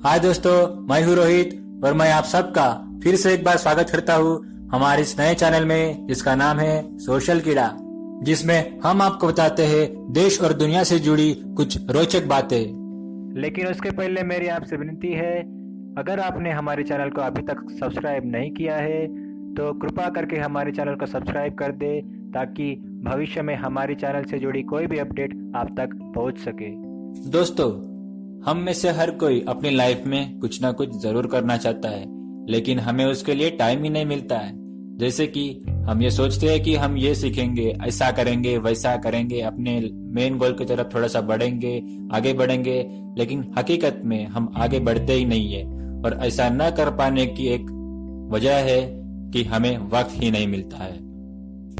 हाय दोस्तों, मैं हूँ रोहित और मैं आप सबका फिर से एक बार स्वागत करता हूँ हमारे इस नए चैनल में जिसका नाम है सोशल कीड़ा, जिसमें हम आपको बताते हैं देश और दुनिया से जुड़ी कुछ रोचक बातें। लेकिन उसके पहले मेरी आपसे विनती है, अगर आपने हमारे चैनल को अभी तक सब्सक्राइब नहीं किया है तो कृपया करके हमारे चैनल को सब्सक्राइब कर दे ताकि भविष्य में हमारे चैनल से जुड़ी कोई भी अपडेट आप तक पहुंच सके। दोस्तों, हम में से हर कोई अपनी लाइफ में कुछ ना कुछ जरूर करना चाहता है, लेकिन हमें उसके लिए टाइम ही नहीं मिलता है। जैसे कि हम ये सोचते हैं कि हम ये सीखेंगे, ऐसा करेंगे, वैसा करेंगे, अपने मेन गोल की तरफ थोड़ा सा बढ़ेंगे, आगे बढ़ेंगे, लेकिन हकीकत में हम आगे बढ़ते ही नहीं है। और ऐसा न कर पाने की एक वजह है कि हमें वक्त ही नहीं मिलता है।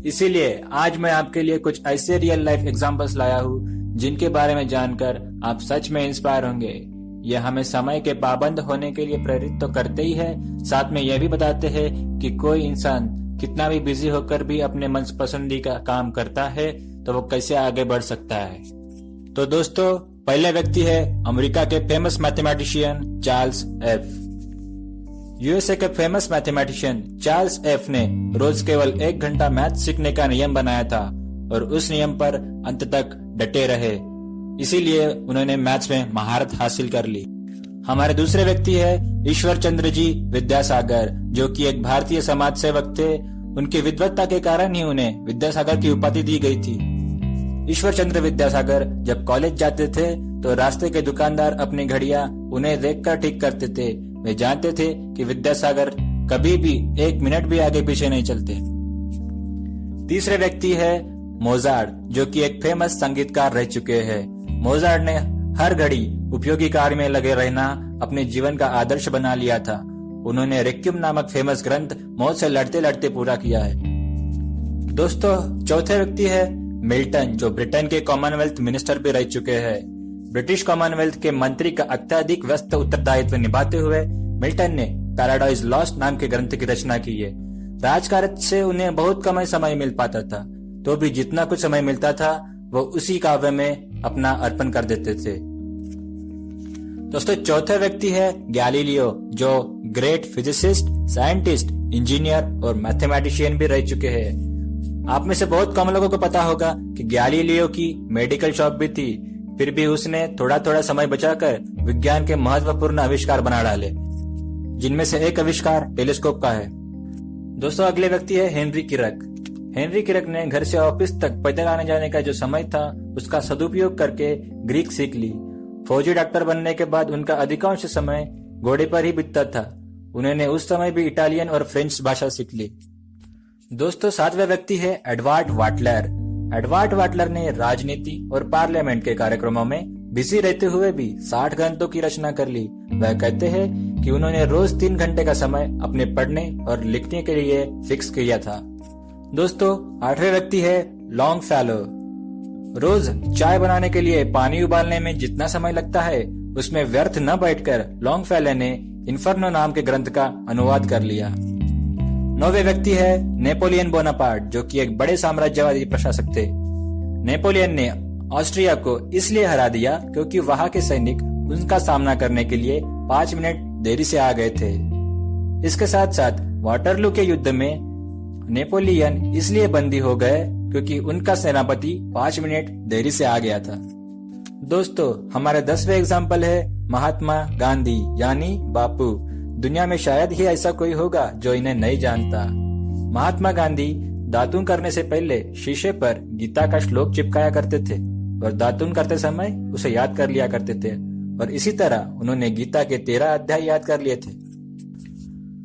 इसीलिए आज मैं आपके लिए कुछ ऐसे रियल लाइफ एग्जांपल्स लाया हूँ जिनके बारे में जानकर आप सच में इंस्पायर होंगे। यह हमें समय के पाबंद होने के लिए प्रेरित तो करते ही है, साथ में यह भी बताते हैं कि कोई इंसान कितना भी बिजी होकर भी अपने मनपसंदी का काम करता है तो वो कैसे आगे बढ़ सकता है। तो दोस्तों, पहले व्यक्ति है अमेरिका के famous mathematician Charles F. USA के फेमस मैथमेटिशियन चार्ल्स एफ ने रोज केवल 1 घंटा मैथ सीखने का नियम बनाया था और उस नियम पर अंत तक डटे रहे। इसीलिए उन्होंने मैथ्स में महारत हासिल कर ली। हमारे दूसरे व्यक्ति है ईश्वर चंद्र जी विद्यासागर, जो कि एक भारतीय समाज सेवक थे। उनकी विद्वत्ता के कारण ही उन्हें विद्यासागर की उपाधि दी गई थी। ईश्वर चंद्र विद्यासागर जब कॉलेज जाते थे तो रास्ते के दुकानदार अपनी घड़ियां उन्हें देखकर ठीक करते थे। वे जानते थे कि विद्यासागर कभी भी 1 मिनट भी आगे पीछे नहीं चलते। तीसरे व्यक्ति है मोजार्ट, जो कि एक फेमस संगीतकार रह चुके हैं। मोजार्ट ने हर घड़ी उपयोगी कार्य में लगे रहना अपने जीवन का आदर्श बना लिया था। उन्होंने रेक्विएम नामक फेमस ग्रंथ मौत से लड़ते लड़ते पूरा किया है। दोस्तों, चौथे व्यक्ति है मिल्टन, जो ब्रिटेन के कॉमनवेल्थ मिनिस्टर भी रह चुके हैं। ब्रिटिश कॉमनवेल्थ के मंत्री का अत्यधिक व्यस्त उत्तरदायित्व निभाते हुए मिल्टन ने पैराडाइज लॉस्ट नाम के ग्रंथ की रचना की है। राजकार्य से उन्हें बहुत कम समय मिल पाता था, तो भी जितना कुछ समय मिलता था वो उसी काव्य में अपना अर्पण कर देते थे। दोस्तों, चौथा व्यक्ति है गैलीलियो, जो ग्रेट फिजिसिस्ट, साइंटिस्ट, इंजीनियर और मैथमेटिशियन भी रह चुके हैं। आप में से बहुत कम लोगों को पता होगा कि गैलीलियो की मेडिकल शॉप भी थी, फिर भी उसने थोड़ा थोड़ा समय बचाकर विज्ञान के महत्वपूर्ण आविष्कार बना डाले, जिनमें से एक आविष्कार टेलीस्कोप का है। दोस्तों, अगले व्यक्ति है हेनरी किरक। हेनरी किरक ने घर से ऑफिस तक पैदल आने जाने का जो समय था उसका सदुपयोग करके ग्रीक सीख ली। फौजी डॉक्टर बनने के बाद उनका अधिकांश समय घोड़े पर ही बीतता था। उन्होंने उस समय भी इटालियन और फ्रेंच भाषा सीख ली। दोस्तों, सातवें व्यक्ति है एडवर्ड वाटलर। एडवर्ड वाटलर ने राजनीति और पार्लियामेंट के कार्यक्रमों में बिजी रहते हुए भी 60 ग्रंथों की रचना कर ली। वह कहते हैं कि उन्होंने रोज 3 घंटे का समय अपने पढ़ने और लिखने के लिए फिक्स किया था। दोस्तों, 8वें व्यक्ति है लॉन्गफेलो। रोज चाय बनाने के लिए पानी उबालने में जितना समय लगता है उसमें व्यर्थ न बैठकर लॉन्गफेलो ने इन्फर्नो नाम के ग्रंथ का अनुवाद कर लिया। 9वें व्यक्ति है नेपोलियन बोनापार्ट, जो कि एक बड़े साम्राज्यवादी प्रशासक थे। नेपोलियन ने ऑस्ट्रिया को इसलिए हरा दिया क्योंकि वहां के सैनिक उनका सामना करने के लिए 5 मिनट देरी से आ गए थे। इसके साथ साथ वाटरलू के युद्ध में नेपोलियन इसलिए बंदी हो गए क्योंकि उनका सेनापति 5 मिनट देरी से आ गया था। दोस्तों, हमारे 10वें एग्जाम्पल है महात्मा गांधी यानी बापू। दुनिया में शायद ही ऐसा कोई होगा जो इन्हें नहीं जानता। महात्मा गांधी दातुन करने से पहले शीशे पर गीता का श्लोक चिपकाया करते थे और दातुन करते समय उसे याद कर लिया करते थे, और इसी तरह उन्होंने गीता के 13 अध्याय याद कर लिए थे।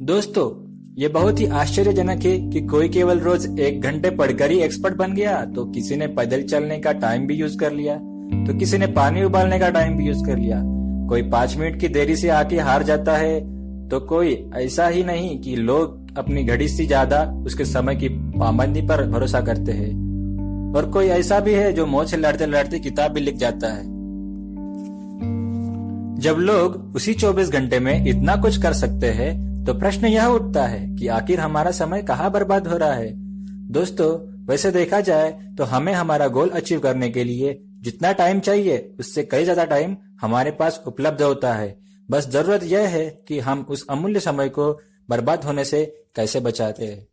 दोस्तों, ये बहुत ही आश्चर्यजनक है कि कोई केवल रोज 1 घंटे पढ़कर ही एक्सपर्ट बन गया, तो किसी ने पैदल चलने का टाइम भी यूज कर लिया, तो किसी ने पानी उबालने का टाइम भी यूज कर लिया। कोई 5 मिनट की देरी से आके हार जाता है, तो कोई ऐसा ही नहीं कि लोग अपनी घड़ी से ज्यादा उसके समय की पाबंदी पर भरोसा करते हैं, और कोई ऐसा भी है जो मौत से लड़ते लड़ते किताब भी लिख जाता है। जब लोग उसी 24 घंटे में इतना कुछ कर सकते हैं तो प्रश्न यह उठता है कि आखिर हमारा समय कहाँ बर्बाद हो रहा है। दोस्तों, वैसे देखा जाए तो हमें हमारा गोल अचीव करने के लिए जितना टाइम चाहिए उससे कई ज्यादा टाइम हमारे पास उपलब्ध होता है। बस जरूरत यह है कि हम उस अमूल्य समय को बर्बाद होने से कैसे बचाते हैं।